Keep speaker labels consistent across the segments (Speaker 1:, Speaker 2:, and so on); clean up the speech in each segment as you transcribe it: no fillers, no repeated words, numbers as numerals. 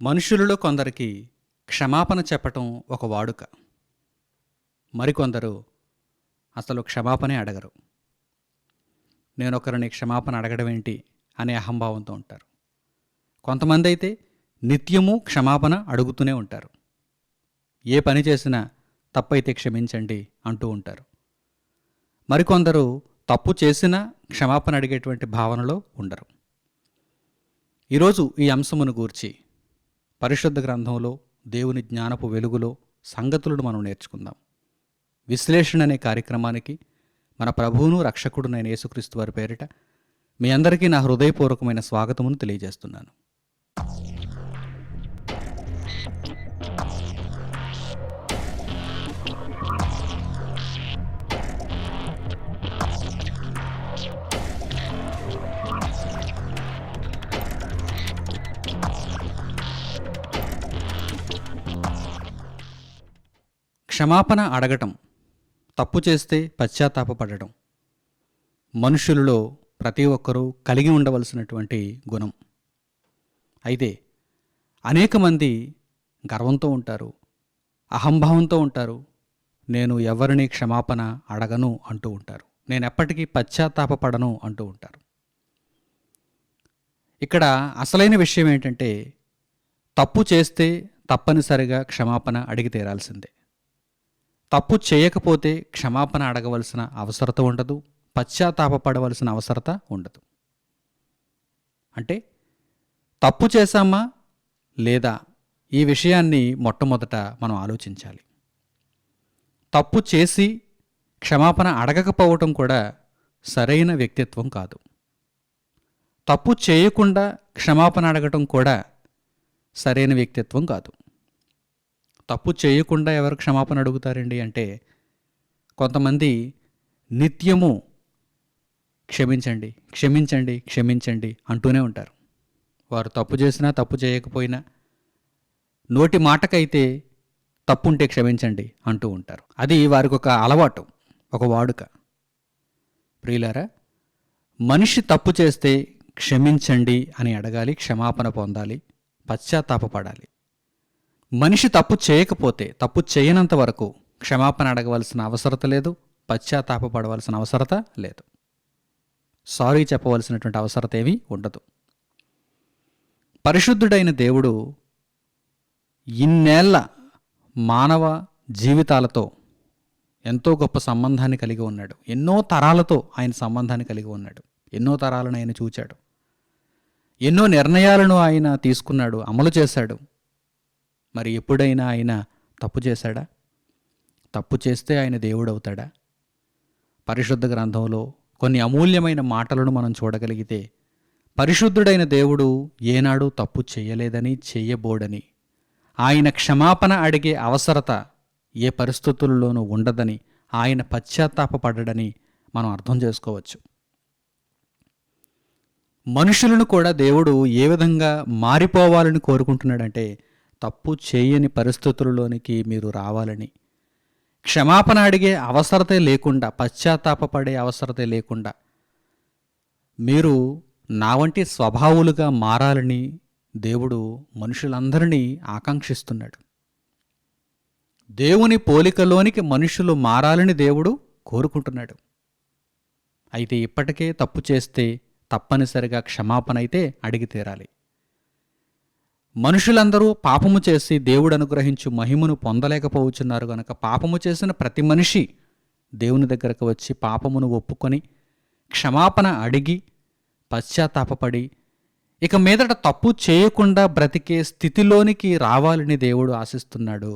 Speaker 1: మనుషులలో కొందరికి క్షమాపణ చెప్పటం ఒక వాడుక. మరికొందరు అసలు క్షమాపణే అడగరు. నేనొకరిని క్షమాపణ అడగడం ఏంటి అనే అహంభావంతో ఉంటారు. కొంతమంది అయితే నిత్యము క్షమాపణ అడుగుతూనే ఉంటారు. ఏ పని చేసినా తప్పైతే క్షమించండి అంటూ ఉంటారు. మరికొందరు తప్పు చేసినా క్షమాపణ అడిగేటువంటి భావనలో ఉండరు. ఈరోజు ఈ అంశమును గూర్చి పరిశుద్ధ గ్రంథంలో దేవుని జ్ఞానపు వెలుగులో సంగతులను మనం నేర్చుకుందాం. విశ్లేషణ అనే కార్యక్రమానికి మన ప్రభువును రక్షకుడునైన యేసుక్రీస్తు వారి పేరిట మీ అందరికీ నా హృదయపూర్వకమైన స్వాగతమును తెలియజేస్తున్నాను. క్షమాపణ అడగటం, తప్పు చేస్తే పశ్చాత్తాపపడటం మనుషులలో ప్రతి ఒక్కరూ కలిగి ఉండవలసినటువంటి గుణం. అయితే అనేక మంది గర్వంతో ఉంటారు, అహంభావంతో ఉంటారు. నేను ఎవరిని క్షమాపణ అడగను అంటూ ఉంటారు. నేను ఎప్పటికీ పశ్చాత్తాపపడను అంటూ ఉంటారు. ఇక్కడ అసలైన విషయం ఏంటంటే, తప్పు చేస్తే తప్పనిసరిగా క్షమాపణ అడిగి తీరాల్సిందే. తప్పు చేయకపోతే క్షమాపణ అడగవలసిన అవసరత ఉండదు, పశ్చాత్తాపపడవలసిన అవసరత ఉండదు. అంటే తప్పు చేశామా లేదా ఈ విషయాన్ని మొట్టమొదట మనం ఆలోచించాలి. తప్పు చేసి క్షమాపణ అడగకపోవటం కూడా సరైన వ్యక్తిత్వం కాదు. తప్పు చేయకుండా క్షమాపణ అడగటం కూడా సరైన వ్యక్తిత్వం కాదు. తప్పు చేయకుండా ఎవరు క్షమాపణ అడుగుతారండి అంటే, కొంతమంది నిత్యము క్షమించండి క్షమించండి క్షమించండి అంటూనే ఉంటారు. వారు తప్పు చేసినా తప్పు చేయకపోయినా నోటి మాటకైతే తప్పుంటే క్షమించండి అంటూ ఉంటారు. అది వారికి ఒక అలవాటు, ఒక వాడుక. ప్రియులారా, మనిషి తప్పు చేస్తే క్షమించండి అని అడగాలి, క్షమాపణ పొందాలి, పశ్చాత్తాపపడాలి. మనిషి తప్పు చేయకపోతే, తప్పు చేయనంత వరకు క్షమాపణ అడగవలసిన అవసరత లేదు, పశ్చాత్తాపపడవలసిన అవసరత లేదు, సారీ చెప్పవలసినటువంటి అవసరత ఏమీ ఉండదు. పరిశుద్ధుడైన దేవుడు ఇన్నేళ్ల మానవ జీవితాలతో ఎంతో గొప్ప సంబంధాన్ని కలిగి ఉన్నాడు. ఎన్నో తరాలతో ఆయన సంబంధాన్ని కలిగి ఉన్నాడు. ఎన్నో తరాలను ఆయన చూచాడు. ఎన్నో నిర్ణయాలను ఆయన తీసుకున్నాడు, అమలు చేశాడు. మరి ఎప్పుడైనా ఆయన తప్పు చేశాడా? తప్పు చేస్తే ఆయన దేవుడు అవుతాడా? పరిశుద్ధ గ్రంథంలో కొన్ని అమూల్యమైన మాటలను మనం చూడగలిగితే, పరిశుద్ధుడైన దేవుడు ఏనాడు తప్పు చేయలేదని, చేయబోడని, ఆయన క్షమాపణ అడిగే అవసరత ఏ పరిస్థితుల్లోనూ ఉండదని, ఆయన పశ్చాత్తాపపడడని మనం అర్థం చేసుకోవచ్చు. మనుషులను కూడా దేవుడు ఏ విధంగా మారిపోవాలని కోరుకుంటున్నాడంటే, తప్పు చేయని పరిస్థితులలోనికి మీరు రావాలని, క్షమాపణ అడిగే అవసరతే లేకుండా, పశ్చాత్తాపపడే అవసరతే లేకుండా మీరు నా వంటి స్వభావులుగా మారాలని దేవుడు మనుషులందరినీ ఆకాంక్షిస్తున్నాడు. దేవుని పోలికలోనికి మనుషులు మారాలని దేవుడు కోరుకుంటున్నాడు. అయితే ఇప్పటికే తప్పు చేస్తే తప్పనిసరిగా క్షమాపణ అయితే అడిగి తీరాలి. మనుషులందరూ పాపము చేసి దేవుడు అనుగ్రహించు మహిమను పొందలేకపోవచ్చున్నారు గనక, పాపము చేసిన ప్రతి మనిషి దేవుని దగ్గరకు వచ్చి పాపమును ఒప్పుకొని క్షమాపణ అడిగి పశ్చాత్తాపపడి ఇక మీదట తప్పు చేయకుండా బ్రతికే స్థితిలోనికి రావాలని దేవుడు ఆశిస్తున్నాడు.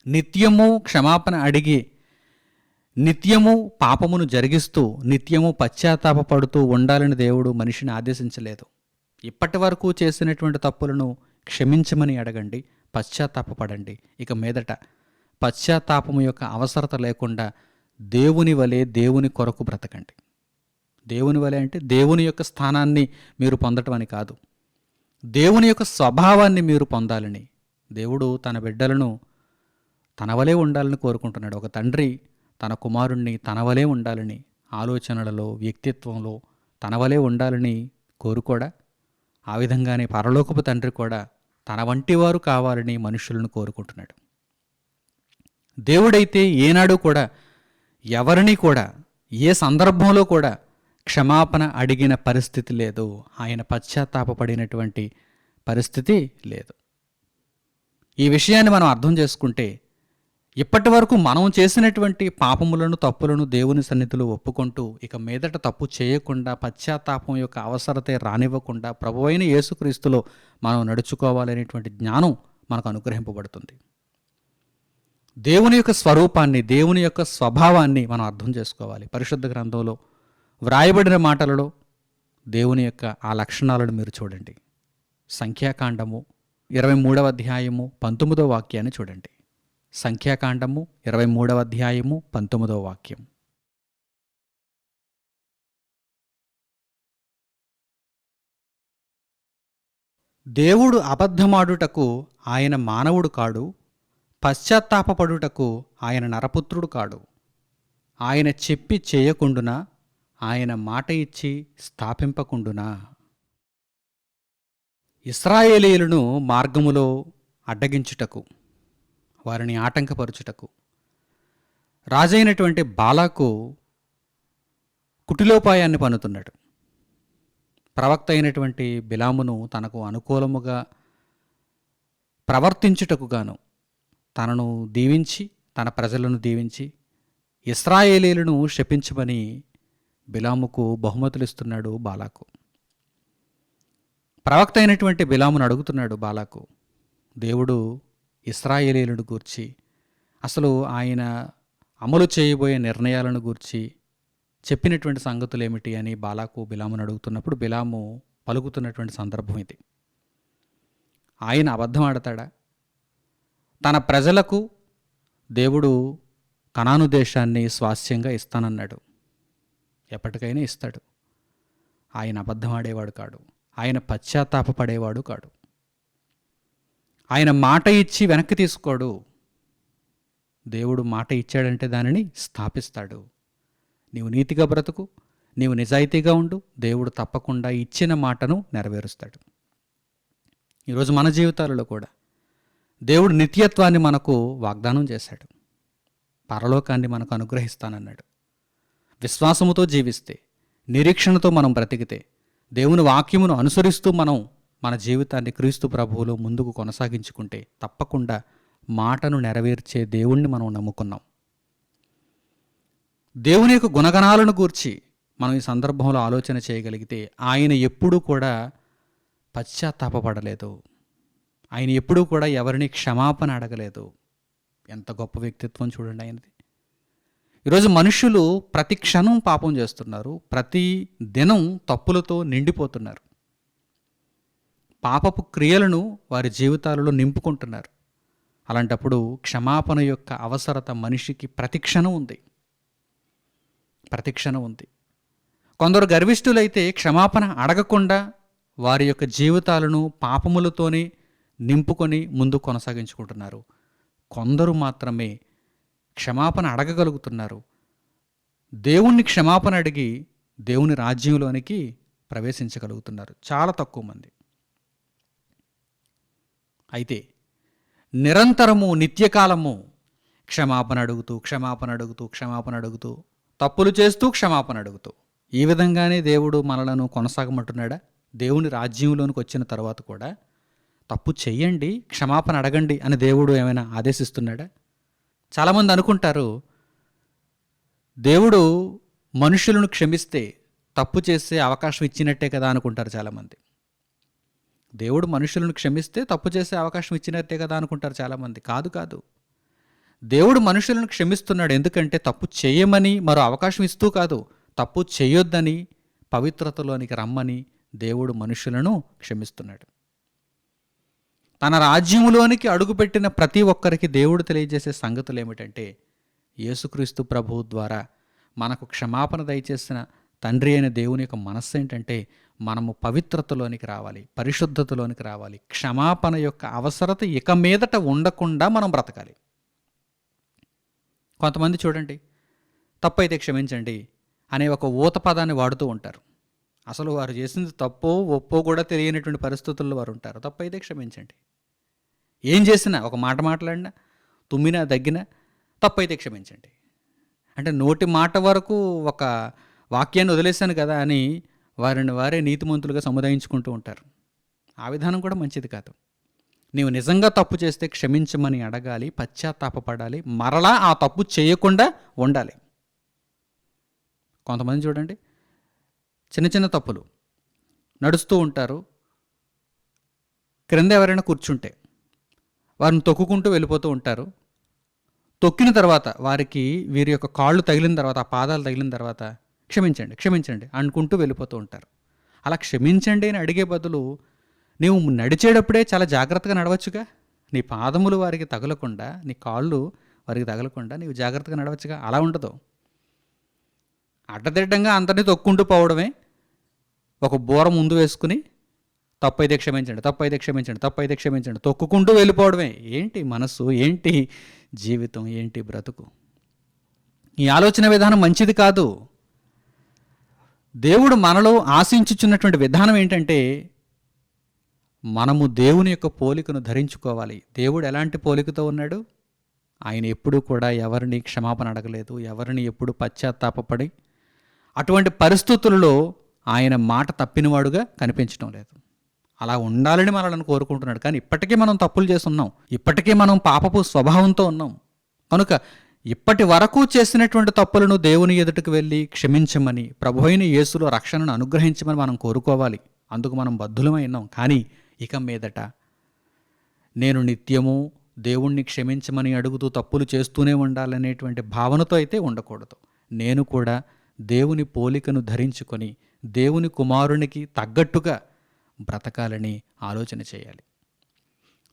Speaker 1: నిత్యము క్షమాపణ అడిగి, నిత్యము పాపమును జరిగిస్తూ, నిత్యము పశ్చాత్తాపపడుతూ ఉండాలని దేవుడు మనిషిని ఆదేశించలేదు. ఇప్పటి వరకు చేసినటువంటి తప్పులను క్షమించమని అడగండి, పశ్చాత్తాపపడండి. ఇక మీదట పశ్చాత్తాపము యొక్క అవసరత లేకుండా దేవుని వలె, దేవుని కొరకు బ్రతకండి. దేవుని వలె అంటే దేవుని యొక్క స్థానాన్ని మీరు పొందటం అని కాదు, దేవుని యొక్క స్వభావాన్ని మీరు పొందాలని. దేవుడు తన బిడ్డలను తన వలె ఉండాలని కోరుకుంటున్నాడు. ఒక తండ్రి తన కుమారుణ్ణి తన వలె ఉండాలని, ఆలోచనలలో, వ్యక్తిత్వంలో తన వలె ఉండాలని కోరుకోడా? ఆ విధంగానే పరలోకపు తండ్రి కూడా తన వంటి వారు కావాలని మనుషులను కోరుకుంటున్నాడు. దేవుడైతే ఏనాడు కూడా ఎవరిని కూడా ఏ సందర్భంలో కూడా క్షమాపణ అడిగిన పరిస్థితి లేదు. ఆయన పశ్చాత్తాపపడినటువంటి పరిస్థితి లేదు. ఈ విషయాన్ని మనం అర్థం చేసుకుంటే ఇప్పటి వరకు మనం చేసినటువంటి పాపములను, తప్పులను దేవుని సన్నిధిలో ఒప్పుకుంటూ ఇక మీదట తప్పు చేయకుండా, పశ్చాత్తాపం యొక్క అవసరతే రానివ్వకుండా ప్రభువైన యేసుక్రీస్తులో మనం నడుచుకోవాలనేటువంటి జ్ఞానం మనకు అనుగ్రహింపబడుతుంది. దేవుని యొక్క స్వరూపాన్ని, దేవుని యొక్క స్వభావాన్ని మనం అర్థం చేసుకోవాలి. పరిశుద్ధ గ్రంథంలో వ్రాయబడిన మాటలలో దేవుని యొక్క ఆ లక్షణాలను మీరు చూడండి. సంఖ్యాకాండము 23వ అధ్యాయము 19వ వాక్యాన్ని చూడండి. సంఖ్యాకాండము 23వ అధ్యాయము 19వ వాక్యం. దేవుడు అబద్ధమాడుటకు ఆయన మానవుడు కాడు, పశ్చాత్తాపపడుటకు ఆయన నరపుత్రుడు కాడు. ఆయన చెప్పి చేయకుండునా, ఆయన మాట ఇచ్చి స్థాపింపకుండునా. ఇశ్రాయేలీయులను మార్గములో అడ్డగించుటకు, వారిని ఆటంకపరుచుటకు రాజైనటువంటి బాలాకు కుటిలోపాయాన్ని పన్నుతున్నాడు. ప్రవక్త అయినటువంటి బిలామును తనకు అనుకూలముగా ప్రవర్తించుటకు గాను తనను దీవించి, తన ప్రజలను దీవించి ఇశ్రాయేలీయులను శపించమని బిలాముకు బహుమతులు ఇస్తున్నాడు బాలాకు. ప్రవక్త అయినటువంటి బిలామును అడుగుతున్నాడు బాలాకు, దేవుడు ఇశ్రాయేలీయులను గూర్చి, అసలు ఆయన అమలు చేయబోయే నిర్ణయాలను గూర్చి చెప్పినటువంటి సంగతులు ఏమిటి అని బాలాకు బిలామును అడుగుతున్నప్పుడు బిలాము పలుకుతున్నటువంటి సందర్భం ఇది. ఆయన అబద్ధం ఆడతాడా? తన ప్రజలకు దేవుడు కనాను దేశాన్ని స్వాస్థ్యంగా ఇస్తానన్నాడు. ఎప్పటికైనా ఇస్తాడు. ఆయన అబద్ధం ఆడేవాడు కాడు. ఆయన పశ్చాత్తాపపడేవాడు కాడు. ఆయన మాట ఇచ్చి వెనక్కి తీసుకోడు. దేవుడు మాట ఇచ్చాడంటే దానిని స్థాపిస్తాడు. నీవు నీతిగా బ్రతుకు, నీవు నిజాయితీగా ఉండు, దేవుడు తప్పకుండా ఇచ్చిన మాటను నెరవేరుస్తాడు. ఈరోజు మన జీవితాలలో కూడా దేవుడు నిత్యత్వాన్ని మనకు వాగ్దానం చేశాడు. పరలోకాన్ని మనకు అనుగ్రహిస్తానన్నాడు. విశ్వాసముతో జీవిస్తే, నిరీక్షణతో మనం బ్రతికితే, దేవుని వాక్యమును అనుసరిస్తూ మనం మన జీవితాన్ని క్రీస్తు ప్రభువులో ముందుకు కొనసాగించుకుంటే తప్పకుండా మాటను నెరవేర్చే దేవుణ్ణి మనం నమ్ముకున్నాం. దేవుని యొక్క గుణగణాలను గూర్చి మనం ఈ సందర్భంలో ఆలోచన చేయగలిగితే ఆయన ఎప్పుడూ కూడా పశ్చాత్తాపపడలేదు. ఆయన ఎప్పుడూ కూడా ఎవరిని క్షమాపణ అడగలేదు. ఎంత గొప్ప వ్యక్తిత్వం చూడండి ఆయనది. ఈరోజు మనుషులు ప్రతి క్షణం పాపం చేస్తున్నారు. ప్రతి దినం తప్పులతో నిండిపోతున్నారు. పాపపు క్రియలను వారి జీవితాలలో నింపుకుంటున్నారు. అలాంటప్పుడు క్షమాపణ యొక్క అవసరత మనిషికి ప్రతిక్షణం ఉంది. ప్రతిక్షణం ఉంది. కొందరు గర్విష్ఠులైతే క్షమాపణ అడగకుండా వారి యొక్క జీవితాలను పాపములతోనే నింపుకొని ముందు కొనసాగించుకుంటున్నారు. కొందరు మాత్రమే క్షమాపణ అడగగలుగుతున్నారు. దేవుణ్ణి క్షమాపణ అడిగి దేవుని రాజ్యంలోనికి ప్రవేశించగలుగుతున్నారు. చాలా తక్కువ మంది. అయితే నిరంతరము నిత్యకాలము క్షమాపణ అడుగుతూ క్షమాపణ అడుగుతూ క్షమాపణ అడుగుతూ తప్పులు చేస్తూ క్షమాపణ అడుగుతూ ఈ విధంగానే దేవుడు మనలను కొనసాగమంటున్నాడా? దేవుని రాజ్యంలోనికి వచ్చిన తర్వాత కూడా తప్పు చెయ్యండి, క్షమాపణ అడగండి అని దేవుడు ఏమైనా ఆదేశిస్తున్నాడా? చాలామంది అనుకుంటారు దేవుడు మనుషులను క్షమిస్తే తప్పు చేసే అవకాశం ఇచ్చినట్టే కదా అనుకుంటారు చాలామంది. దేవుడు మనుషులను క్షమిస్తే తప్పు చేసే అవకాశం ఇచ్చినట్టే కదా అనుకుంటారు చాలామంది. కాదు కాదు. దేవుడు మనుషులను క్షమిస్తున్నాడు. ఎందుకంటే తప్పు చేయమని మరో అవకాశం ఇస్తూ కాదు, తప్పు చేయొద్దని, పవిత్రతలోనికి రమ్మని దేవుడు మనుషులను క్షమిస్తున్నాడు. తన రాజ్యములోనికి అడుగుపెట్టిన ప్రతి ఒక్కరికి దేవుడు తెలియజేసే సంగతులు ఏమిటంటే, యేసుక్రీస్తు ప్రభువు ద్వారా మనకు క్షమాపణ దయచేసిన తండ్రి అయిన దేవుని యొక్క మనస్సు ఏంటంటే, మనము పవిత్రతలోనికి రావాలి, పరిశుద్ధతలోనికి రావాలి. క్షమాపణ యొక్క అవసరత ఇక మీదట ఉండకుండా మనం బ్రతకాలి. కొంతమంది చూడండి, తప్పైతే క్షమించండి అనే ఒక ఊత పదాన్ని వాడుతూ ఉంటారు. అసలు వారు చేసింది తప్పో ఒప్పో కూడా తెలియనటువంటి పరిస్థితుల్లో వారు ఉంటారు. తప్పైతే క్షమించండి. ఏం చేసినా, ఒక మాట మాట్లాడినా, తుమ్మినా, దగ్గినా తప్పైతే క్షమించండి. అంటే నోటి మాట వరకు ఒక వాక్యాన్ని వదిలేశాను కదా అని వారిని వారే నీతిమంతులుగా సముదాయించుకుంటూ ఉంటారు. ఆ విధానం కూడా మంచిది కాదు. నీవు నిజంగా తప్పు చేస్తే క్షమించమని అడగాలి, పశ్చాత్తాపపడాలి, మరలా ఆ తప్పు చేయకుండా ఉండాలి. కొంతమంది చూడండి, చిన్న చిన్న తప్పులు నడుస్తూ ఉంటారు, క్రింద ఎవరైనా కూర్చుంటే వారిని తొక్కుకుంటూ వెళ్ళిపోతూ ఉంటారు. తొక్కిన తర్వాత వారికి వీరి యొక్క కాళ్ళు తగిలిన తర్వాత, ఆ పాదాలు తగిలిన తర్వాత క్షమించండి క్షమించండి అనుకుంటూ వెళ్ళిపోతూ ఉంటారు. అలా క్షమించండి అని అడిగే బదులు నీవు నడిచేటప్పుడే చాలా జాగ్రత్తగా నడవచ్చుగా. నీ పాదములు వారికి తగలకుండా, నీ కాళ్ళు వారికి తగలకుండా నీవు జాగ్రత్తగా నడవచ్చుగా. అలా ఉండదు. అడ్డదిడ్డంగా అందరినీ తొక్కుంటూ పోవడమే, ఒక బోర ముందు వేసుకుని తప్పైతే క్షమించండి, తప్పైతే క్షమించండి, తప్పైతే క్షమించండి తొక్కుకుంటూ వెళ్ళిపోవడమే. ఏంటి మనసు, ఏంటి జీవితం, ఏంటి బ్రతుకు? ఈ ఆలోచన విధానం మంచిది కాదు. దేవుడు మనలో ఆశించుచున్నటువంటి విధానం ఏంటంటే, మనము దేవుని యొక్క పోలికను ధరించుకోవాలి. దేవుడు ఎలాంటి పోలికతో ఉన్నాడు? ఆయన ఎప్పుడూ కూడా ఎవరిని క్షమాపణ అడగలేదు, ఎవరిని ఎప్పుడు పశ్చాత్తాపపడి అటువంటి పరిస్థితులలో ఆయన మాట తప్పినవాడుగా కనిపించడం లేదు. అలా ఉండాలని మనల్ని కోరుకుంటున్నాడు. కానీ ఇప్పటికీ మనం తప్పులు చేస్తున్నాం, ఇప్పటికీ మనం పాపపు స్వభావంతో ఉన్నాం. కనుక ఇప్పటి వరకు చేసినటువంటి తప్పులను దేవుని ఎదుటకు వెళ్ళి క్షమించమని, ప్రభువైన యేసులో రక్షణను అనుగ్రహించమని మనం కోరుకోవాలి. అందుకు మనం బద్ధులమై ఉన్నాం. కానీ ఇక మీదట నేను నిత్యము దేవుణ్ణి క్షమించమని అడుగుతూ తప్పులు చేస్తూనే ఉండాలనేటువంటి భావనతో అయితే ఉండకూడదు. నేను కూడా దేవుని పోలికను ధరించుకొని దేవుని కుమారునికి తగ్గట్టుగా బ్రతకాలని ఆలోచన చేయాలి.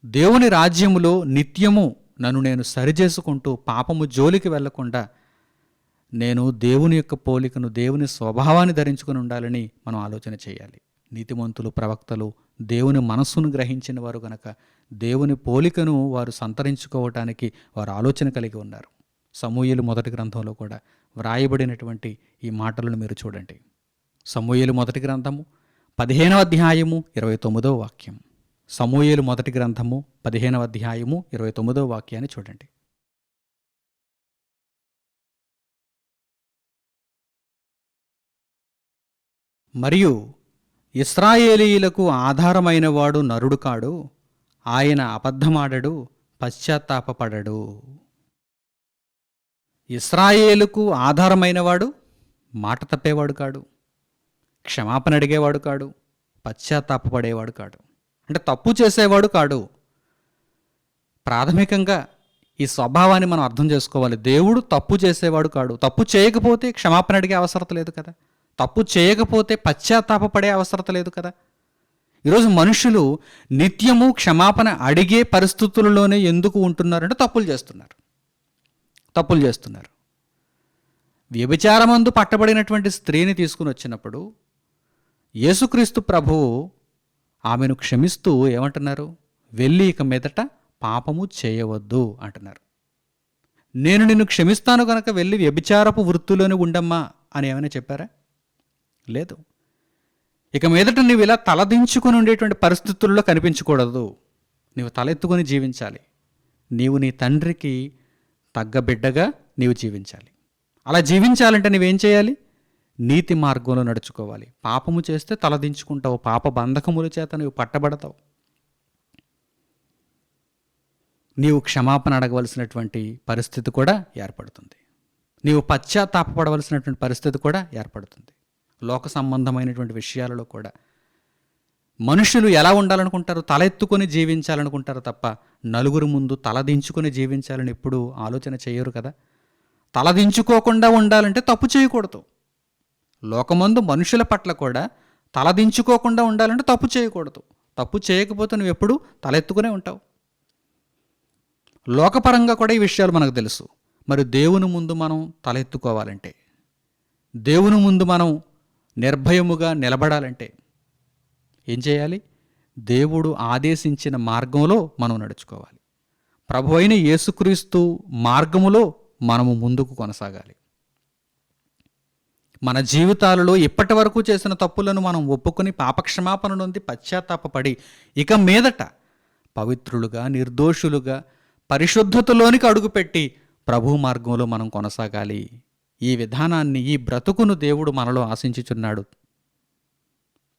Speaker 1: దేవుని రాజ్యములో నిత్యము నన్ను నేను సరిచేసుకుంటూ పాపము జోలికి వెళ్లకుండా నేను దేవుని యొక్క పోలికను, దేవుని స్వభావాన్ని ధరించుకుని ఉండాలని మనం ఆలోచన చేయాలి. నీతిమంతులు, ప్రవక్తలు దేవుని మనస్సును గ్రహించిన వారు గనక దేవుని పోలికను వారు సంతరించుకోవటానికి వారు ఆలోచన కలిగి ఉన్నారు. సమూయేలు మొదటి గ్రంథంలో కూడా వ్రాయబడినటువంటి ఈ మాటలను మీరు చూడండి. సమూయేలు మొదటి గ్రంథము 15వ అధ్యాయము 29వ వాక్యం. సమూయేలు మొదటి గ్రంథము 15వ అధ్యాయము 29వ వాక్యాన్ని చూడండి. మరియు ఇశ్రాయేలీయులకు ఆధారమైన వాడు నరుడు కాడు, ఆయన అబద్ధమాడడు, పశ్చాత్తాపపడడు. ఇశ్రాయేలుకు ఆధారమైన వాడు మాట తప్పేవాడు కాడు, క్షమాపణ అడిగేవాడు కాడు, పశ్చాత్తాపపడేవాడు కాడు. అంటే తప్పు చేసేవాడు కాడు. ప్రాథమికంగా ఈ స్వభావాన్ని మనం అర్థం చేసుకోవాలి. దేవుడు తప్పు చేసేవాడు కాడు. తప్పు చేయకపోతే క్షమాపణ అడిగే అవసరం లేదు కదా. తప్పు చేయకపోతే పశ్చాత్తాపపడే అవసరం లేదు కదా. ఈరోజు మనుషులు నిత్యము క్షమాపణ అడిగే పరిస్థితులలోనే ఎందుకు ఉంటున్నారంటే తప్పులు చేస్తున్నారు. వ్యభిచారమందు పట్టబడినటువంటి స్త్రీని తీసుకుని వచ్చినప్పుడు యేసుక్రీస్తు ప్రభువు ఆమెను క్షమిస్తూ ఏమంటున్నారు? వెళ్ళి ఇక మీదట పాపము చేయవద్దు అంటున్నారు. నేను నిన్ను క్షమిస్తాను కనుక వెళ్ళి వ్యభిచారపు వృత్తిలోనే ఉండమ్మా అని ఏమైనా చెప్పారా? లేదు. ఇక మీదట నువ్వు ఇలా తలదించుకొని ఉండేటువంటి పరిస్థితుల్లో కనిపించకూడదు. నీవు తలెత్తుకొని జీవించాలి. నీవు నీ తండ్రికి తగ్గ బిడ్డగా నీవు జీవించాలి. అలా జీవించాలంటే నువ్వేం చేయాలి? నీతి మార్గంలో నడుచుకోవాలి. పాపము చేస్తే తలదించుకుంటావు, పాప బంధకముల చేత నువ్వు పట్టబడతావు. నీవు క్షమాపణ అడగవలసినటువంటి పరిస్థితి కూడా ఏర్పడుతుంది. నీవు పశ్చాత్తాపపడవలసినటువంటి పరిస్థితి కూడా ఏర్పడుతుంది. లోక సంబంధమైనటువంటి విషయాలలో కూడా మనుషులు ఎలా ఉండాలనుకుంటారు? తల ఎత్తుకొని జీవించాలనుకుంటారు తప్ప నలుగురు ముందు తలదించుకొని జీవించాలని ఎప్పుడూ ఆలోచన చేయరు కదా. తలదించుకోకుండా ఉండాలంటే తప్పు చేయకూడదు. లోకమందు మనుషుల పట్ల కూడా తలదించుకోకుండా ఉండాలంటే తప్పు చేయకూడదు. తప్పు చేయకపోతే నువ్వు ఎప్పుడూ తలెత్తుకునే ఉంటావు. లోకపరంగా కూడా ఈ విషయాలు మనకు తెలుసు. మరి దేవుని ముందు మనం తలెత్తుకోవాలంటే, దేవుని ముందు మనం నిర్భయముగా నిలబడాలంటే ఏం చేయాలి? దేవుడు ఆదేశించిన మార్గంలో మనం నడుచుకోవాలి. ప్రభు అయిన యేసుక్రీస్తు మార్గములో మనము ముందుకు కొనసాగాలి. మన జీవితాలలో ఇప్పటి వరకు చేసిన తప్పులను మనం ఒప్పుకొని పాపక్షమాపణ నొంది పశ్చాత్తాపపడి ఇక మీదట పవిత్రులుగా, నిర్దోషులుగా, పరిశుద్ధతలోనికి అడుగుపెట్టి ప్రభు మార్గంలో మనం కొనసాగాలి. ఈ విధానాన్ని, ఈ బ్రతుకును దేవుడు మనలో ఆశించుచున్నాడు.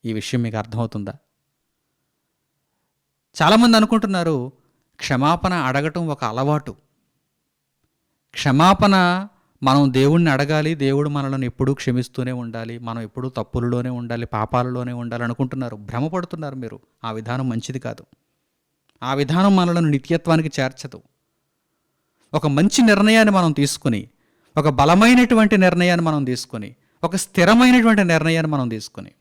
Speaker 1: ఈ విషయం మీకు అర్థమవుతుందా? చాలామంది అనుకుంటున్నారు క్షమాపణ అడగటం ఒక అలవాటు. క్షమాపణ మనం దేవుణ్ణి అడగాలి, దేవుడు మనల్ని ఎప్పుడూ క్షమిస్తూనే ఉండాలి, మనం ఎప్పుడూ తప్పులలోనే ఉండాలి, పాపాలలోనే ఉండాలి అనుకుంటున్నారు. భ్రమపడుతున్నారు మీరు. ఆ విధానం మంచిది కాదు. ఆ విధానం మనలను నిత్యత్వానికి చేర్చదు. ఒక మంచి నిర్ణయాన్ని మనం తీసుకుని, ఒక బలమైనటువంటి నిర్ణయాన్ని మనం తీసుకొని, ఒక స్థిరమైనటువంటి నిర్ణయాన్ని మనం తీసుకొని,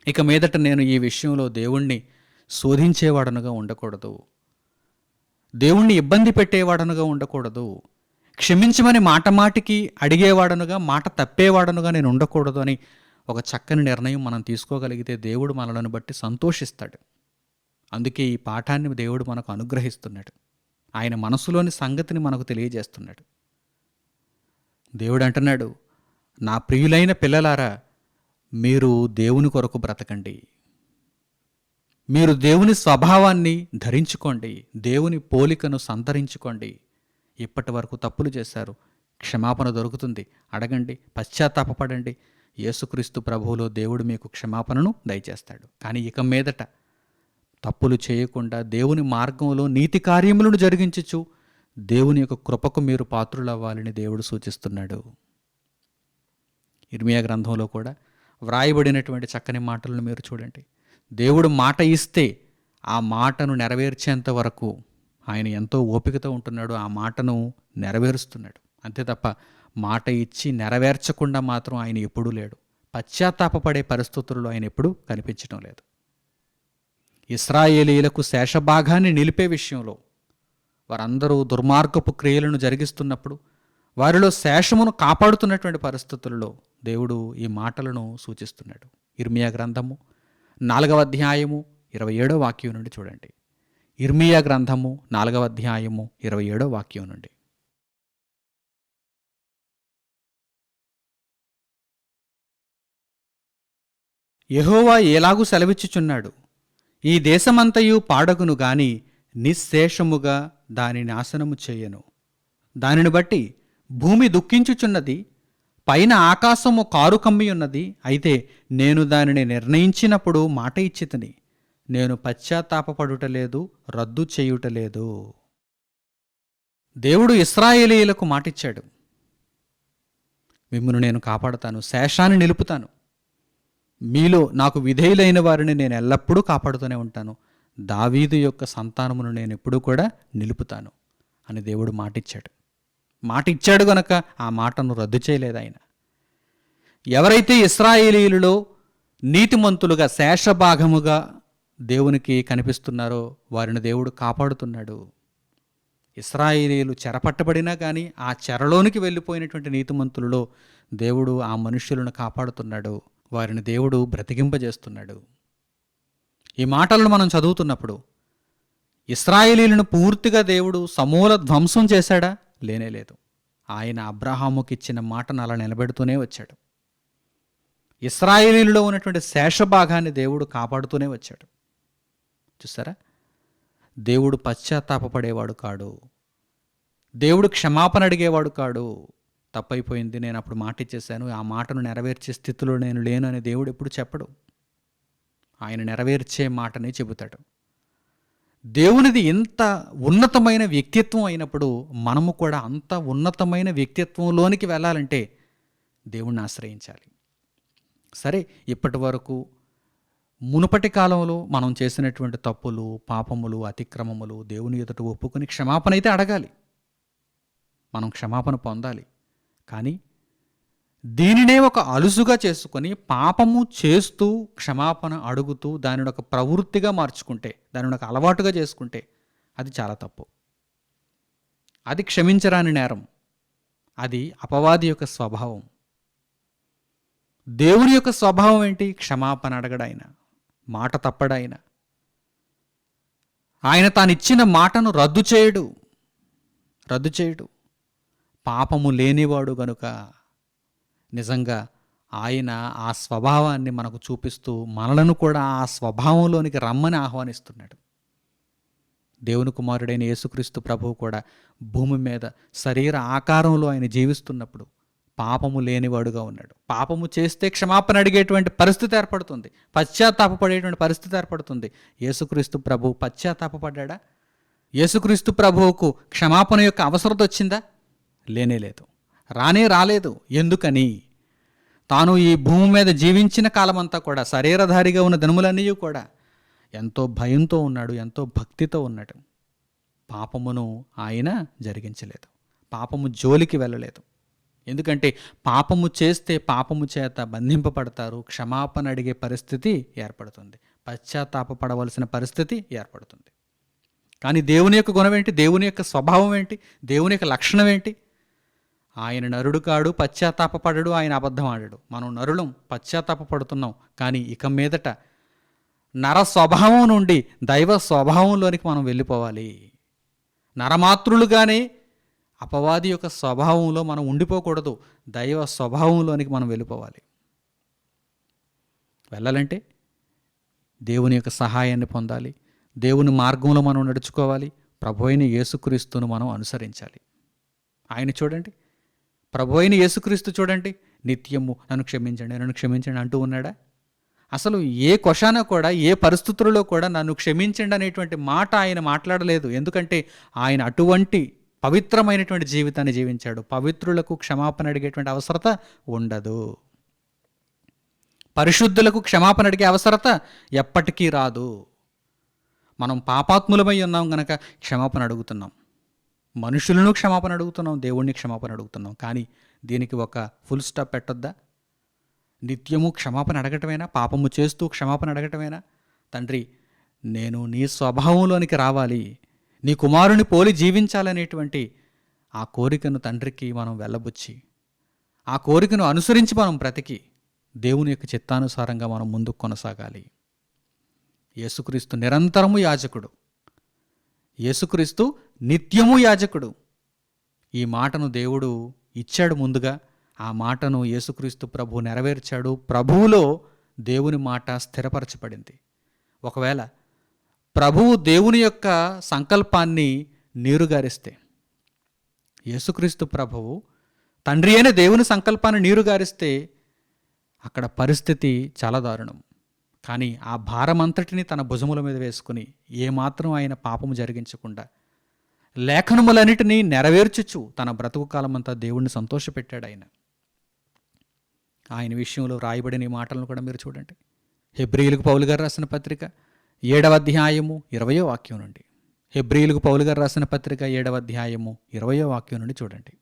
Speaker 1: ఇక మీదట నేను ఈ విషయంలో దేవుణ్ణి శోధించేవాడనుగా ఉండకూడదు, దేవుణ్ణి ఇబ్బంది పెట్టేవాడనుగా ఉండకూడదు, క్షమించమని మాట మాటికి అడిగేవాడనుగా, మాట తప్పేవాడనుగా నేను ఉండకూడదు అని ఒక చక్కని నిర్ణయం మనం తీసుకోగలిగితే దేవుడు మనలను బట్టి సంతోషిస్తాడు. అందుకే ఈ పాఠాన్ని దేవుడు మనకు అనుగ్రహిస్తున్నాడు. ఆయన మనసులోని సంగతిని మనకు తెలియజేస్తున్నాడు. దేవుడు అంటున్నాడు, నా ప్రియులైన పిల్లలారా, మీరు దేవుని కొరకు బ్రతకండి, మీరు దేవుని స్వభావాన్ని ధరించుకోండి, దేవుని పోలికను సంతరించుకోండి. ఇప్పటి వరకు తప్పులు చేశారు, క్షమాపణ దొరుకుతుంది, అడగండి, పశ్చాత్తాపపడండి. యేసుక్రీస్తు ప్రభువులో దేవుడు మీకు క్షమాపణను దయచేస్తాడు. కానీ ఇక మీదట తప్పులు చేయకుండా దేవుని మార్గంలో నీతి కార్యములను జరిగించుచు దేవుని యొక్క కృపకు మీరు పాత్రులవ్వాలని దేవుడు సూచిస్తున్నాడు. ఇర్మియా గ్రంథంలో కూడా వ్రాయబడినటువంటి చక్కని మాటలను మీరు చూడండి. దేవుడు మాట ఇస్తే ఆ మాటను నెరవేర్చేంత వరకు ఆయన ఎంతో ఓపికతో ఉంటున్నాడు, ఆ మాటను నెరవేరుస్తున్నాడు. అంతే తప్ప మాట ఇచ్చి నెరవేర్చకుండా మాత్రం ఆయన ఎప్పుడూ లేడు. పశ్చాత్తాపపడే పరిస్థితుల్లో ఆయన ఎప్పుడూ కనిపించడం లేదు. ఇశ్రాయేలీయులకు శేషభాగాన్ని నిలిపే విషయంలో వారందరూ దుర్మార్గపు క్రియలను జరిగిస్తున్నప్పుడు వారిలో శేషమును కాపాడుతున్నటువంటి పరిస్థితుల్లో దేవుడు ఈ మాటలను సూచిస్తున్నాడు. ఇర్మియా గ్రంథము 4వ అధ్యాయము 27వ వాక్యం నుండి చూడండి. ఇర్మియా గ్రంథము 4వ అధ్యాయము 27వ వాక్యం నుండి. యెహోవా ఎలాగూ సెలవిచ్చుచున్నాడు, ఈ దేశమంతయు పాడగును గాని నిశ్శేషముగా దాని నాశనము చేయను. దానిని బట్టి భూమి దుఃఖించుచున్నది, పైన ఆకాశము కారు కమ్మియున్నది. అయితే నేను దానిని నిర్ణయించినప్పుడు మాట ఇచ్చితిని, నేను పశ్చాత్తాపపడుటలేదు, రద్దు చేయుటలేదు. దేవుడు ఇశ్రాయేలీయులకు మాటిచ్చాడు, మిమ్మును నేను కాపాడుతాను, శేషాన్ని నిలుపుతాను, మీలో నాకు విధేయులైన వారిని నేను ఎల్లప్పుడూ కాపాడుతూనే ఉంటాను, దావీదు యొక్క సంతానమును నేను ఎప్పుడూ కూడా నిలుపుతాను అని దేవుడు మాటిచ్చాడు. మాటిచ్చాడు గనక ఆ మాటను రద్దు చేయలేదు ఆయన. ఎవరైతే ఇశ్రాయేలీయులలో నీతిమంతులుగా శేషభాగముగా దేవునికి కనిపిస్తున్నారో వారిని దేవుడు కాపాడుతున్నాడు. ఇశ్రాయేలీయులు చెరపట్టబడినా కానీ ఆ చెరలోనికి వెళ్ళిపోయినటువంటి నీతిమంతులలో దేవుడు ఆ మనుష్యులను కాపాడుతున్నాడు, వారిని దేవుడు బ్రతికింపజేస్తున్నాడు. ఈ మాటలను మనం చదువుతున్నప్పుడు ఇశ్రాయేలీయులను పూర్తిగా దేవుడు సమూల ధ్వంసం చేశాడా? లేనేలేదు. ఆయన అబ్రహాముకి ఇచ్చిన మాటను అలా నిలబెడుతూనే వచ్చాడు. ఇశ్రాయేలీయులలో ఉన్నటువంటి శేషభాగాన్ని దేవుడు కాపాడుతూనే వచ్చాడు. చూసారా? దేవుడు పశ్చాత్తాపపడేవాడు కాడు, దేవుడు క్షమాపణ అడిగేవాడు కాడు. తప్పైపోయింది, నేను అప్పుడు మాట ఇచ్చేశాను, ఆ మాటను నెరవేర్చే స్థితిలో నేను లేను అని దేవుడు ఎప్పుడు చెప్పడు. ఆయన నెరవేర్చే మాటనే చెబుతాడు. దేవునిది ఇంత ఉన్నతమైన వ్యక్తిత్వం అయినప్పుడు మనము కూడా అంత ఉన్నతమైన వ్యక్తిత్వంలోనికి వెళ్ళాలంటే దేవుణ్ణి ఆశ్రయించాలి. సరే, ఇప్పటి వరకు మునుపటి కాలంలో మనం చేసినటువంటి తప్పులు, పాపములు, అతిక్రమములు దేవుని ఎదుట ఒప్పుకొని క్షమాపణ అయితే అడగాలి, మనం క్షమాపణ పొందాలి. కానీ దీనినే ఒక అలుసుగా చేసుకొని పాపము చేస్తూ క్షమాపణ అడుగుతూ దానిని ఒక ప్రవృత్తిగా మార్చుకుంటే, దానిని ఒక అలవాటుగా చేసుకుంటే అది చాలా తప్పు. అది క్షమించరాని నేరం, అది అపవాది యొక్క స్వభావం. దేవుని యొక్క స్వభావం ఏంటి? క్షమాపణ అడగడాయన, మాట తప్పడాయన. ఆయన తానిచ్చిన మాటను రద్దు చేయడు. పాపము లేనివాడు గనుక నిజంగా ఆయన ఆ స్వభావాన్ని మనకు చూపిస్తూ మనలను కూడా ఆ స్వభావంలోనికి రమ్మని ఆహ్వానిస్తున్నాడు. దేవుని కుమారుడైన యేసుక్రీస్తు ప్రభువు కూడా భూమి మీద శరీర ఆకారంలో ఆయన జీవిస్తున్నప్పుడు పాపము లేనివాడుగా ఉన్నాడు. పాపము చేస్తే క్షమాపణ అడిగేటువంటి పరిస్థితి ఏర్పడుతుంది, పశ్చాత్తాపపడేటువంటి పరిస్థితి ఏర్పడుతుంది. యేసుక్రీస్తు ప్రభువు పశ్చాత్తాపడ్డా? యేసుక్రీస్తు ప్రభువుకు క్షమాపణ యొక్క అవసరత వచ్చిందా? లేనేలేదు, రాలేదు. ఎందుకని? తాను ఈ భూమి మీద జీవించిన కాలమంతా కూడా, శరీరధారిగా ఉన్న దినములన్నీ కూడా ఎంతో భయంతో ఉన్నాడు, ఎంతో భక్తితో ఉన్నాడు. పాపమును ఆయన జరిగించలేదు, పాపము జోలికి వెళ్ళలేదు. ఎందుకంటే పాపము చేస్తే పాపము చేత బంధింపబడతారు, క్షమాపణ అడిగే పరిస్థితి ఏర్పడుతుంది, పశ్చాత్తాపపడవలసిన పరిస్థితి ఏర్పడుతుంది. కానీ దేవుని యొక్క గుణం ఏంటి? దేవుని యొక్క స్వభావం ఏంటి? దేవుని యొక్క లక్షణం ఏంటి? ఆయన నరుడు కాడు, పశ్చాత్తాపపడడు, ఆయన అబద్ధం ఆడడు. మనం నరులం, పశ్చాత్తాపపడుతున్నాం. కానీ ఇక మీదట నర స్వభావం నుండి దైవ స్వభావంలోనికి మనం వెళ్ళిపోవాలి. నరమాతృలుగానే అపవాది యొక్క స్వభావంలో మనం ఉండిపోకూడదు, దైవ స్వభావంలోనికి మనం వెళ్ళిపోవాలి. వెళ్ళాలంటే దేవుని యొక్క సహాయాన్ని పొందాలి, దేవుని మార్గంలో మనం నడుచుకోవాలి, ప్రభు అయిన యేసుక్రీస్తును మనం అనుసరించాలి. ఆయన చూడండి, ప్రభు అయిన యేసుక్రీస్తు చూడండి, నిత్యము నన్ను క్షమించండి అంటూ ఉన్నాడా? అసలు ఏ కొషాన కూడా, ఏ పరిస్థితుల్లో కూడా నన్ను క్షమించండి అనేటువంటి మాట ఆయన మాట్లాడలేదు. ఎందుకంటే ఆయన అటువంటి పవిత్రమైనటువంటి జీవితాన్ని జీవించాడు. పవిత్రులకు క్షమాపణ అడిగేటువంటి అవసరత ఉండదు, పరిశుద్ధులకు క్షమాపణ అడిగే అవసరత ఎప్పటికీ రాదు. మనం పాపాత్ములమై ఉన్నాం గనక క్షమాపణ అడుగుతున్నాం, మనుషులను క్షమాపణ అడుగుతున్నాం, దేవుణ్ణి క్షమాపణ అడుగుతున్నాం. కానీ దీనికి ఒక ఫుల్ స్టాప్ పెట్టొద్దా? నిత్యము క్షమాపణ అడగటమేనా? పాపము చేస్తూ క్షమాపణ అడగటమేనా? తండ్రి, నేను నీ స్వభావంలోనికి రావాలి, నీ కుమారుని పోలి జీవించాలనేటువంటి ఆ కోరికను తండ్రికి మనం వెళ్ళబుచ్చి, ఆ కోరికను అనుసరించి మనం బ్రతికి దేవుని యొక్క చిత్తానుసారంగా మనం ముందుకు కొనసాగాలి. యేసుక్రీస్తు నిరంతరము యాజకుడు, యేసుక్రీస్తు నిత్యము యాజకుడు. ఈ మాటను దేవుడు ఇచ్చాడు ముందుగా, ఆ మాటను యేసుక్రీస్తు ప్రభు నెరవేర్చాడు. ప్రభువులో దేవుని మాట స్థిరపరచబడింది. ఒకవేళ ప్రభువు దేవుని యొక్క సంకల్పాన్ని నీరుగారిస్తే, యేసుక్రీస్తు ప్రభువు తండ్రి అయిన దేవుని సంకల్పాన్ని నీరుగారిస్తే అక్కడ పరిస్థితి చాలా దారుణం. కానీ ఆ భారమంతటిని తన భుజముల మీద వేసుకుని ఏమాత్రం ఆయన పాపము జరిగించకుండా లేఖనములన్నిటినీ నెరవేర్చుచు తన బ్రతుకు కాలమంతా దేవుణ్ణి సంతోషపెట్టాడు. ఆయన విషయంలో రాయబడిన ఈ మాటలను కూడా మీరు చూడండి. హెబ్రీయులకు పౌలు గారు రాసిన పత్రిక 7వ అధ్యాయము 20వ వాక్యం నుండి, హెబ్రీయులకు పౌలు గారు రాసిన పత్రిక 7వ అధ్యాయము 20వ వాక్యం నుండి చూడండి.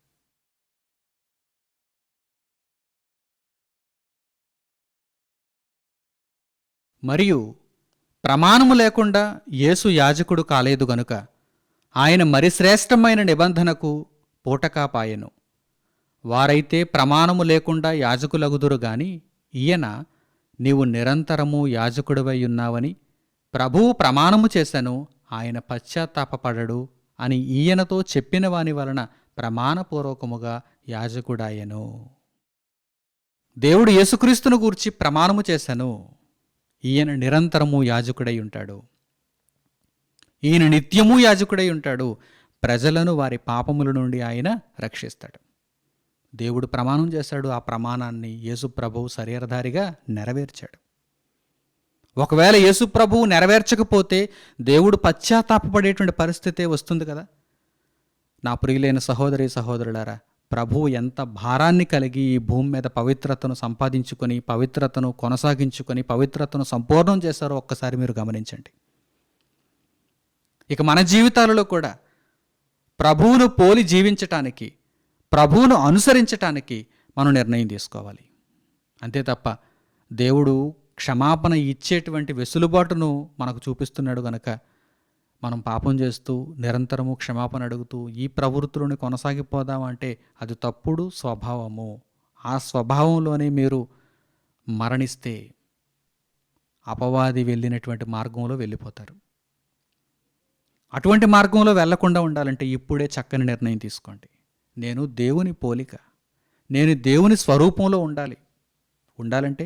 Speaker 1: మరియు ప్రమాణము లేకుండా యేసు యాజకుడు కాలేదు గనుక ఆయన మరి శ్రేష్టమైన నిబంధనకు పూటకాపాయెను. వారైతే ప్రమాణము లేకుండా యాజకులగుదురు గాని ఈయన నీవు నిరంతరము యాజకుడివై ఉన్నావని ప్రభువు ప్రమాణము చేశాను, ఆయన పశ్చాత్తాపపడడు అని ఈయనతో చెప్పిన వాని వలన ప్రమాణపూర్వకముగా యాజకుడాయెను. దేవుడు యేసుక్రీస్తును గూర్చి ప్రమాణము చేశాను, ఈయన నిరంతరము యాజకుడై ఉంటాడు, ఈయన నిత్యము యాజకుడై ఉంటాడు, ప్రజలను వారి పాపముల నుండి ఆయన రక్షిస్తాడు. దేవుడు ప్రమాణం చేశాడు, ఆ ప్రమాణాన్ని యేసు ప్రభువు శరీరధారిగా నెరవేర్చాడు. ఒకవేళ యేసు ప్రభువు నెరవేర్చకపోతే దేవుడు పశ్చాత్తాపపడేటువంటి పరిస్థితే వస్తుంది కదా. నా ప్రియులైన సహోదరి సహోదరులారా, ప్రభువు ఎంత భారాన్ని కలిగి ఈ భూమి మీద పవిత్రతను సంపాదించుకొని, పవిత్రతను కొనసాగించుకొని, పవిత్రతను సంపూర్ణం చేశారో ఒక్కసారి మీరు గమనించండి. ఇక మన జీవితాలలో కూడా ప్రభువును పోలి జీవించటానికి, ప్రభువును అనుసరించటానికి మనం నిర్ణయం తీసుకోవాలి. అంతే తప్ప దేవుడు క్షమాపణ ఇచ్చేటువంటి వెసులుబాటును మనకు చూపిస్తున్నాడు గనక మనం పాపం చేస్తూ నిరంతరము క్షమాపణ అడుగుతూ ఈ ప్రవృత్తులను కొనసాగిపోదామంటే అది తప్పుడు స్వభావము. ఆ స్వభావంలోనే మీరు మరణిస్తే అపవాది వెళ్ళినటువంటి మార్గంలో వెళ్ళిపోతారు. అటువంటి మార్గంలో వెళ్లకుండా ఉండాలంటే ఇప్పుడే చక్కని నిర్ణయం తీసుకోండి. నేను దేవుని పోలిక, నేను దేవుని స్వరూపంలో ఉండాలంటే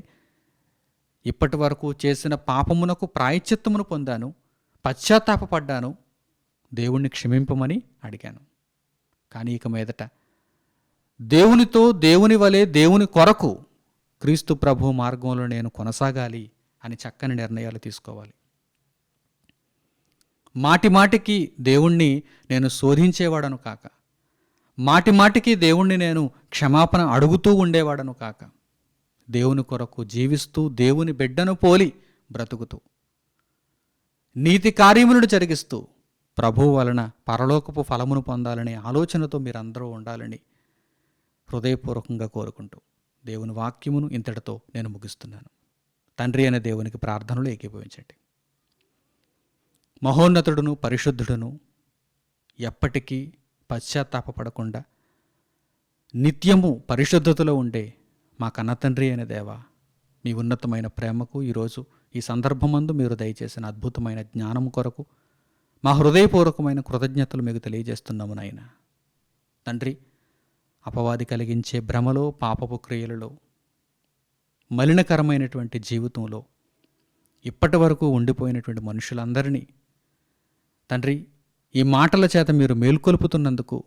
Speaker 1: ఇప్పటి వరకు చేసిన పాపమునకు ప్రాయశ్చిత్తమును పొందాను, పశ్చాత్తాపపడ్డాను, దేవుణ్ణి క్షమింపమని అడిగాను. కానీ ఇక మీదట దేవునితో, దేవుని వలె, దేవుని కొరకు క్రీస్తు ప్రభు మార్గంలో నేను కొనసాగాలి అని చక్కని నిర్ణయాలు తీసుకోవాలి. మాటిమాటికి దేవుణ్ణి నేను శోధించేవాడను కాక, మాటిమాటికి దేవుణ్ణి నేను క్షమాపణ అడుగుతూ ఉండేవాడను కాక, దేవుని కొరకు జీవిస్తూ దేవుని బిడ్డను పోలి బ్రతుకుతూ నీతి కార్యములను జరిగిస్తూ ప్రభువు వలన పరలోకపు ఫలమును పొందాలనే ఆలోచనతో మీరందరూ ఉండాలని హృదయపూర్వకంగా కోరుకుంటూ దేవుని వాక్యమును ఇంతటితో నేను ముగిస్తున్నాను. తండ్రి అనే దేవునికి ప్రార్థనలు ఏకీభవించండి. మహోన్నతుడును పరిశుద్ధుడును ఎప్పటికీ పశ్చాత్తాపపడకుండా నిత్యము పరిశుద్ధతలో ఉండే మా కన్నతండ్రి అయిన దేవా, మీ ఉన్నతమైన ప్రేమకు ఈరోజు ఈ సందర్భమందు మీరు దయచేసిన అద్భుతమైన జ్ఞానం కొరకు మా హృదయపూర్వకమైన కృతజ్ఞతలు మీకు తెలియజేస్తున్నాము నాయన. తండ్రి, అపవాది కలిగించే భ్రమలో, పాపపు క్రియలలో, మలినకరమైనటువంటి జీవితంలో ఇప్పటి వరకు ఉండిపోయినటువంటి మనుషులందరినీ తండ్రి, ఈ మాటల చేత మీరు మేల్కొల్పుతున్నందుకు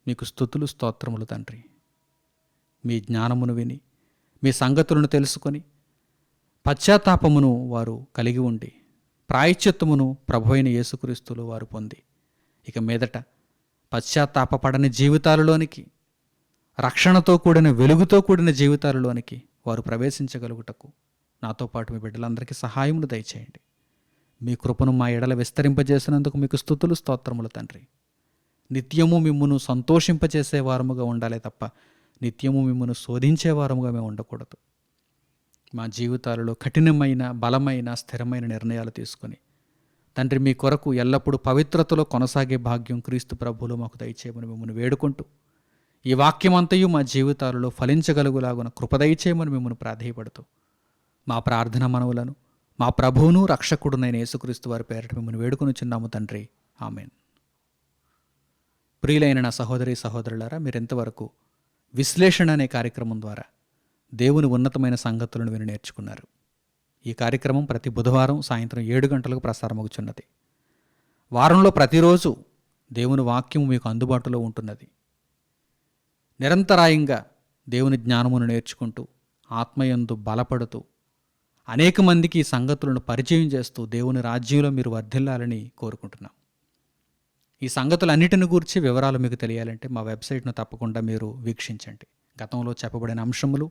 Speaker 1: మీకు స్తుతులు, స్తోత్రములు తండ్రి. మీ జ్ఞానమును విని, మీ సంగతులను తెలుసుకొని, పశ్చాత్తాపమును వారు కలిగి ఉండి, ప్రాయశ్చిత్తమును ప్రభువైన యేసుక్రీస్తులో వారు పొంది, ఇక మీదట పశ్చాత్తాపపడని జీవితాలలోనికి, రక్షణతో కూడిన, వెలుగుతో కూడిన జీవితాలలోనికి వారు ప్రవేశించగలుగుటకు నాతో పాటు మీ బిడ్డలందరికీ సహాయమును దయచేయండి. మీ కృపను మా ఎడల విస్తరింపజేసినందుకు మీకు స్తుతులు, స్తోత్రములు తండ్రి. నిత్యము మిమ్మును సంతోషింపజేసే వారముగా ఉండాలి తప్ప నిత్యము మిమ్మును శోధించే వారముగా మేము ఉండకూడదు. మా జీవితాలలో కఠినమైన, బలమైన, స్థిరమైన నిర్ణయాలు తీసుకొని తండ్రి, మీ కొరకు ఎల్లప్పుడూ పవిత్రతలో కొనసాగే భాగ్యం క్రీస్తు ప్రభువులో మాకు దయచేయమని మిమ్మల్ని వేడుకుంటూ, ఈ వాక్యమంతయు మా జీవితాలలో ఫలించగలుగులాగున కృప దయచేయమని మిమ్మల్ని ప్రాధేయపడుతూ, మా ప్రార్థన మనవులను మా ప్రభువును రక్షకుడునైన యేసుక్రీస్తు వారి పేరిట మిమ్మల్ని వేడుకొనుచున్నాము తండ్రి. ఆమెన్. ప్రియులైన నా సహోదరి సహోదరులారా, మీరెంతవరకు విశ్లేషణ అనే కార్యక్రమం ద్వారా దేవుని ఉన్నతమైన సంగతులను విని నేర్చుకున్నారు. ఈ కార్యక్రమం ప్రతి బుధవారం సాయంత్రం 7 గంటలకు ప్రసారమవుతున్నది. వారంలో ప్రతిరోజు దేవుని వాక్యము మీకు అందుబాటులో ఉంటున్నది. నిరంతరాయంగా దేవుని జ్ఞానమును నేర్చుకుంటూ, ఆత్మయందు బలపడుతూ, అనేక మందికి ఈ సంగతులను పరిచయం చేస్తూ దేవుని రాజ్యంలో మీరు వర్ధిల్లాలని కోరుకుంటున్నాం. ఈ సంగతులన్నిటిని గూర్చి వివరాలు మీకు తెలియాలంటే మా వెబ్సైట్ను తప్పకుండా మీరు వీక్షించండి. గతంలో చెప్పబడిన అంశములు,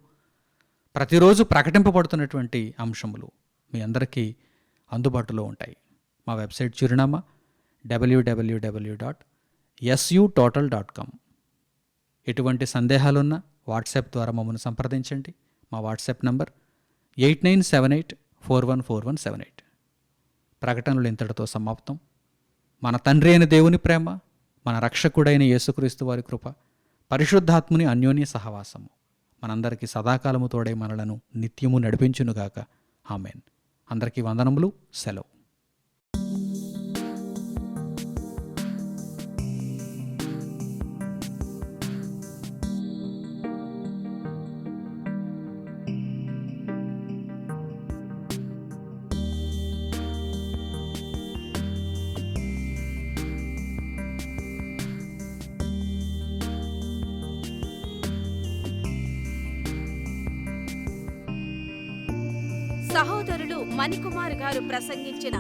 Speaker 1: ప్రతిరోజు ప్రకటింపబడుతున్నటువంటి అంశములు మీ అందరికీ అందుబాటులో ఉంటాయి. మా వెబ్సైట్ చిరునామా www.sutotal.com. ఎటువంటి సందేహాలున్నా వాట్సాప్ ద్వారా మమ్మల్ని సంప్రదించండి. మా వాట్సాప్ నంబర్ 8978414178. ప్రకటనలు ఇంతటితో సమాప్తం. మన తండ్రి అయిన దేవుని ప్రేమ, మన రక్షకుడైన యేసుక్రీస్తు వారి కృప, పరిశుద్ధాత్ముని అన్యోన్య సహవాసము మనందరికీ సదాకాలము తోడై మనలను నిత్యము నడిపించునుగాక. ఆమెన్. అందరికీ వందనములు. సెలవు.
Speaker 2: సహోదరులు మణికుమార్ గారు ప్రసంగించిన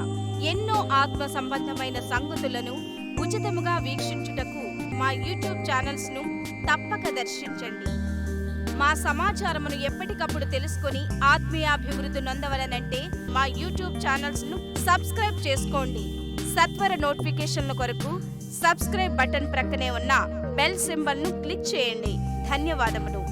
Speaker 2: ఎన్నో ఆత్మ సంబంధమైన సంగతులను ఉచితముగా వీక్షించుటకు మా యూట్యూబ్ ఛానల్స్ ను తప్పక దర్శించండి. మా సమాచారమును ఎప్పటికప్పుడు తెలుసుకొని ఆత్మీయాభివృద్ధి నొందవలనంటే మా యూట్యూబ్ ఛానల్స్ ను సబ్స్క్రైబ్ చేసుకోండి. సత్వర నోటిఫికేషన్ల కొరకు సబ్స్క్రైబ్ బటన్ ప్రక్కనే ఉన్న బెల్ సింబల్ ను క్లిక్ చేయండి. ధన్యవాదములు.